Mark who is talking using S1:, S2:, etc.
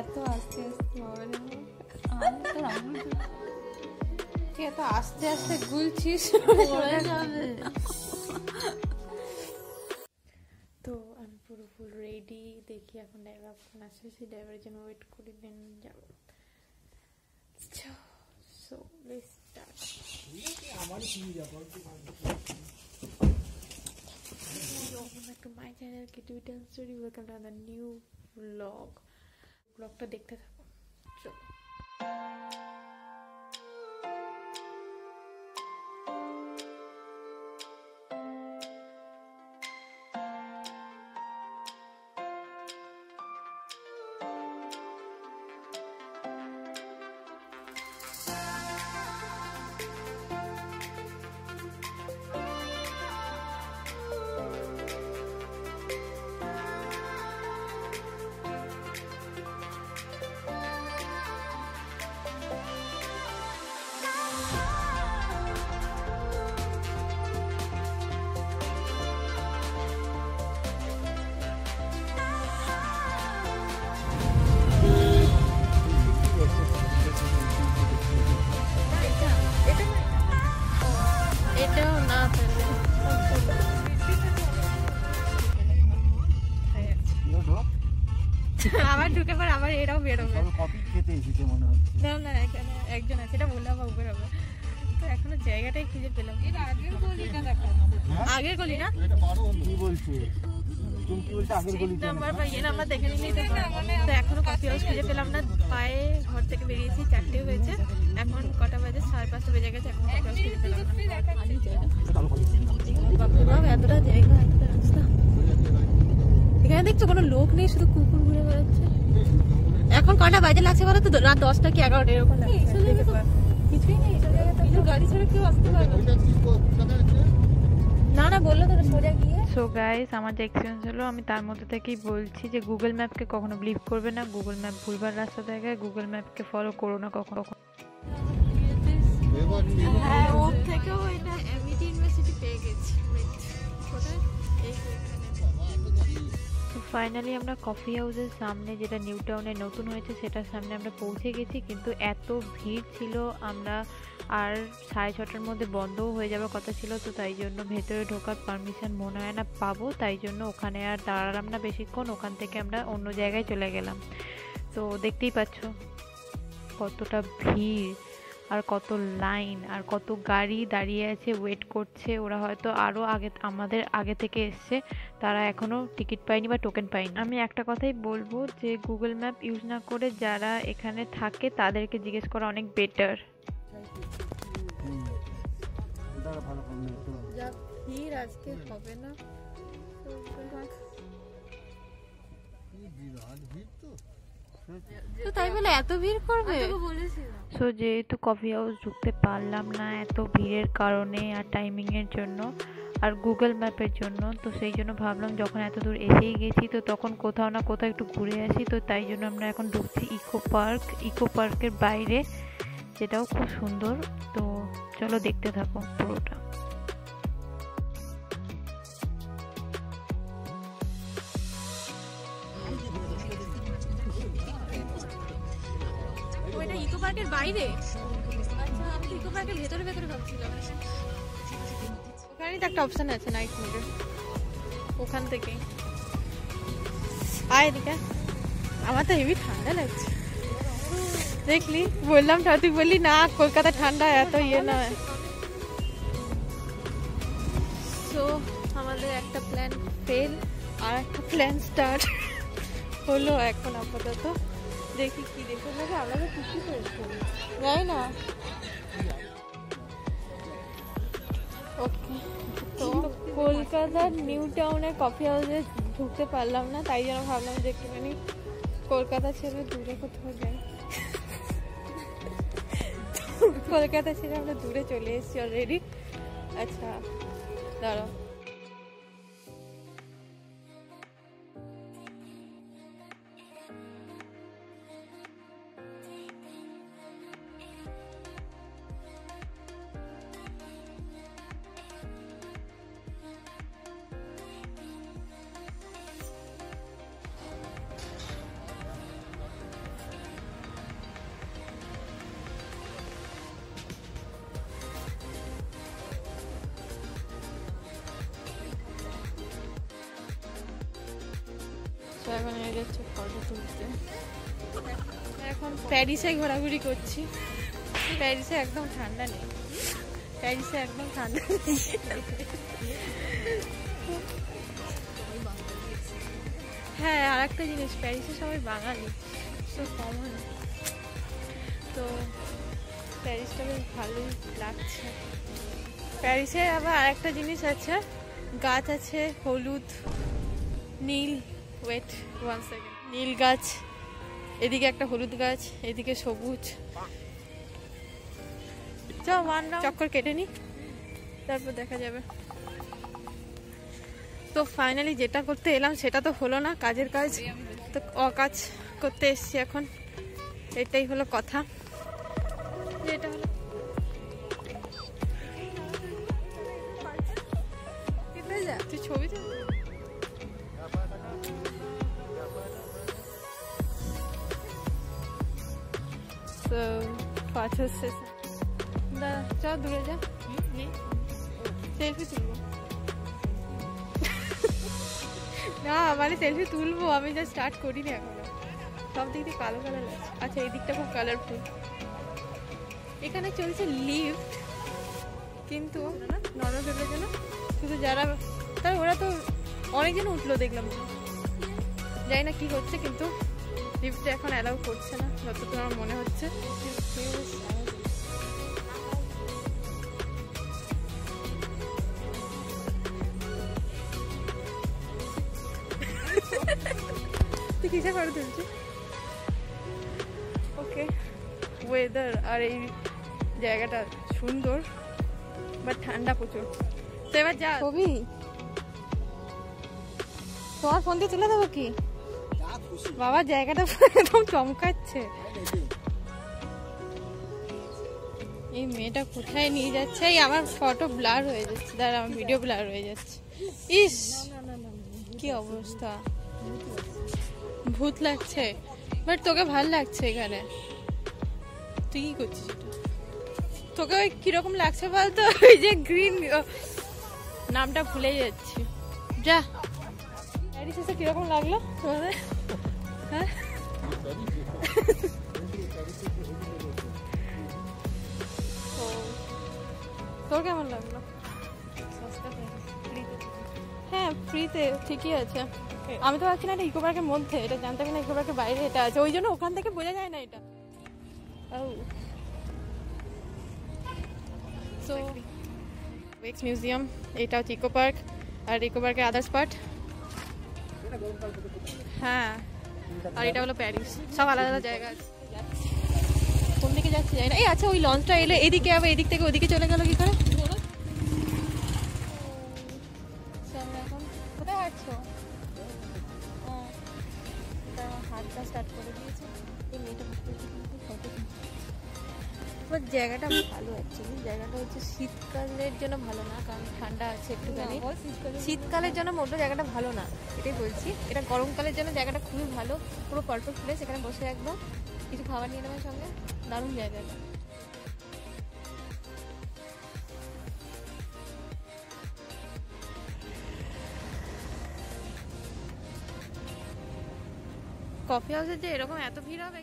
S1: এত আস্তে আস্তে হবে না, এত আস্তে আস্তে গুলছিস পড়ে যাবে। তো আমি পুরো ফুল রেডি, দেখি এখন ড্রাইভার কখন আসে, সেই ড্রাইভারের জন্য ওয়েট করি, দেন যাবো। So let's start. Welcome back to my channel Kitty Story. Welcome to the new vlog. Vlogটা দেখতে থাকো, চলো। আবার ঢুকে পর আবার এরাও বেরোবে, কফি খেতে এসেছে মনে হচ্ছে। না না, এখানে একজন আছে, এটা বললাম বাবু বেরোবে। তো এখনো জায়গাটাই খুঁজে পেলাম। এর আগের গলিটা দেখো, আগের গলি না, এটা পারো কি বলছে তুমি, কি বলতে আগের গলি নাম্বার বা এই নাম্বার দেখে নিলেই তো। তো এখনো কফি হাউস খুঁজে পেলাম না। পায়ে ঘর থেকে বেরিয়েছি, 4টে হয়েছে, এখন কটা বাজে? 5:30 বেজে গেছে, এখন কফি হাউস খুঁজে পেলাম না। বাপরে বাপ, এতটা জায়গা, এতটা রাস্তা। এখানে দেখছো কোনো লোক নেই, শুধু কুকুর ঘুরে বেড়াচ্ছে। এখন কটা বাজে লাগছে বলো তো? রাত 10টা কি 11টা এরকম লাগছে। কিছুই নেই, গাড়ি ছাড়া কেউ আসতে পারবে না। না বললো তো সোজা গিয়ে। সো গাইস, আমার যে এক্সপিরিয়েন্স হলো আমি তার মধ্যে থেকেই বলছি যে গুগল ম্যাপকে কখনো বিলিভ করবে না। গুগল ম্যাপ ভুলভাল রাস্তা দেখায়, গুগল ম্যাপকে ফলো করো না কখনো। হ্যাঁ, ওর থেকেও এটা এমইটি ইউনিভার্সিটি পেয়ে গেছি। ফাইনালি আমরা কফি হাউসের সামনে, যেটা নিউ টাউনে নতুন হয়েছে, সেটার সামনে আমরা পৌঁছে গেছি। কিন্তু এত ভিড় ছিল, আমরা আর 6:30টার মধ্যে বন্ধও হয়ে যাওয়ার কথা ছিল। তো তাই জন্য ভেতরে ঢোকার পারমিশন মনে হয় না পাবো, তাই জন্য ওখানে আর দাঁড়ালাম না বেশিক্ষণ। ওখান থেকে আমরা অন্য জায়গায় চলে গেলাম। তো দেখতেই পাচ্ছ কতটা ভিড়, আর কত লাইন, আর কত গাড়ি দাঁড়িয়ে আছে, ওয়েট করছে। ওরা হয়তো আরও আমাদের আগে থেকে এসছে, তারা এখনও টিকিট পায়নি বা টোকেন পায়নি। আমি একটা কথাই বলবো যে গুগল ম্যাপ ইউজ না করে যারা এখানে থাকে তাদেরকে জিজ্ঞেস করা অনেক বেটার। ভিড় আজকে হবে না তো, তাই বলে এত ভিড় করবে? সো যেহেতু কফি হাউস ঢুকতে পারলাম না এত ভিড়ের কারণে আর টাইমিংয়ের জন্য আর গুগল ম্যাপের জন্য, তো সেই জন্য ভাবলাম যখন এত দূর এসেই গেছি তো তখন কোথাও না কোথাও একটু ঘুরে আসি। তো তাই জন্য আমরা এখন ঢুকছি ইকো পার্কের বাইরে, যেটাও খুব সুন্দর। তো চলো দেখতে থাকো পুরোটা। ওইটা ইকো পার্কের বাইরে? আচ্ছা, আমি ইকো পার্কের ভেতরে ভেতরে ভাবছিলাম। ওখানেই তো একটা অপশন আছে নাইট মোডে, ওখান থেকে আয় এদিকে। আমার তো হেভি ঠান্ডা লাগছে, দেখলি? বললাম তুই বললি না কলকাতা ঠান্ডা, এত ইয়ে না। তো আমাদের একটা প্ল্যান ফেল, আর একটা প্ল্যান স্টার্ট হলো। এখন আপাতত দেখি কি দেখে লাগে, আমরা তো কিছু যাই না। ওকে, তো কলকাতার নিউ টাউনের কফি হাউসে ঢুকতে পারলাম না, তাই জন্য ভাবলাম যে একটুখানি কলকাতা ছেড়ে দূরে কোথাও যাই। কলকাতা ছেড়ে আমরা দূরে চলে এসেছি অলরেডি। আচ্ছা দাঁড়াও,
S2: এখন নিয়ে যাচ্ছে ফটো তুলতে। এখন প্যারিসে ঘোরাঘুরি করছি। প্যারিসে একদম ঠান্ডা নেই, প্যারিসে একদম ঠান্ডা নেই। হ্যাঁ, আর একটা জিনিস, প্যারিসে সবাই বাঙালি, সব কমন। তো প্যারিসটা বেশ ভালোই লাগছে। প্যারিসে আবার আরেকটা জিনিস আছে, গাছ আছে হলুদ নীল, ওয়েট 1 সেকেন্ড, নীল গাছ, এদিকে একটা হলুদ গাছ, এদিকে সবুজ। চল চক্কর কেটে নি, তারপর দেখা যাবে। তো ফাইনালি যেটা করতে এলাম সেটা তো হলো না, কাজের কাজ তো অকাজ করতে এসছি এখন, এটাই হলো কথা। যেটা হলো তুই ছবি তো চল দূরে যা, সেলফি তুলবো না, মানে সেলফি তুলবো, আমি যা স্টার্ট করিনি এখনো। সব দিক দিয়ে কালো কালার লাগছে। আচ্ছা, এই দিকটা খুব কালারফুল। এখানে চলছে লিফট, কিন্তু নর্মাল জন্য শুধু যারা, তাহলে ওরা তো অনেকজন উঠলো দেখলাম, জানি না কি হচ্ছে, কিন্তু লিফটে এখন অ্যালাউ করছে না যতদূর আমার মনে হচ্ছে। তুই কিসে করে তুলছি? ওকে, ওয়েদার আর এই জায়গাটা সুন্দর, বাট ঠান্ডা প্রচুর। তো এবার যা ছবি, তোমার ফোন দিয়ে তুলে দেবো কি? বাবা জায়গাটা একদম চমকাচ্ছে। এই মেয়েটা কোথায় নিয়ে যাচ্ছে? এই আমার ফটো ব্লার হয়ে যাচ্ছে, দাঁড়া আমার ভিডিও ব্লার হয়ে যাচ্ছে। ইস কি অবস্থা, ভূত লাগছে, বাট তোকে ভাল লাগছে এখানে। তুই কি করছিস? তোকে ওই কিরকম লাগছে বলতো? ওই যে গ্রিন, নামটা ভুলে যাচ্ছি। যা, প্যারিস এসে কিরকম লাগলো তোমাদের? হ্যাঁ, তোর কেমন লাগলো? হ্যাঁ, ফ্রিতে ঠিকই আছে। আমি তো ভাবছি না এটা ইকো পার্কের মধ্যে, এটা জানতাম না ইকো পার্কের বাইরে এটা আছে, ওই জন্য ওখান থেকে বোঝা যায় না এটা। সো ওয়েক্স মিউজিয়াম, এটা হচ্ছে ইকো পার্ক, আর ইকো পার্কের আদার্স পার্ট। হ্যাঁ, আর এটা হলো প্যারিস, সব আলাদা আলাদা জায়গা আছে। কোন দিকে যাচ্ছে জানি না। এই আচ্ছা, ওই লঞ্চটা এলে এদিকে, আবার এদিক থেকে ওদিকে চলে গেল কি করে? এখন কোথায় হাঁটছো? হাঁটটা স্টার্ট করে দিয়েছে। এই মেয়েটা জায়গাটা ভালো, অ্যাকচুয়ালি জায়গাটা হচ্ছে শীতকালের জন্য ভালো না, কারণ ঠান্ডা আছে একটুখানি। শীতকালের জন্য মোটো জায়গাটা ভালো না, এটাই বলছি। এটা গরমকালের জন্য জায়গাটা খুবই ভালো, পুরো পারফেক্ট প্লেস। এখানে বসে একদম কিছু খাবার নিয়ে নেওয়ার সঙ্গে, দারুণ জায়গাটা। কফি হাউসের যে এরকম এত ভিড় হবে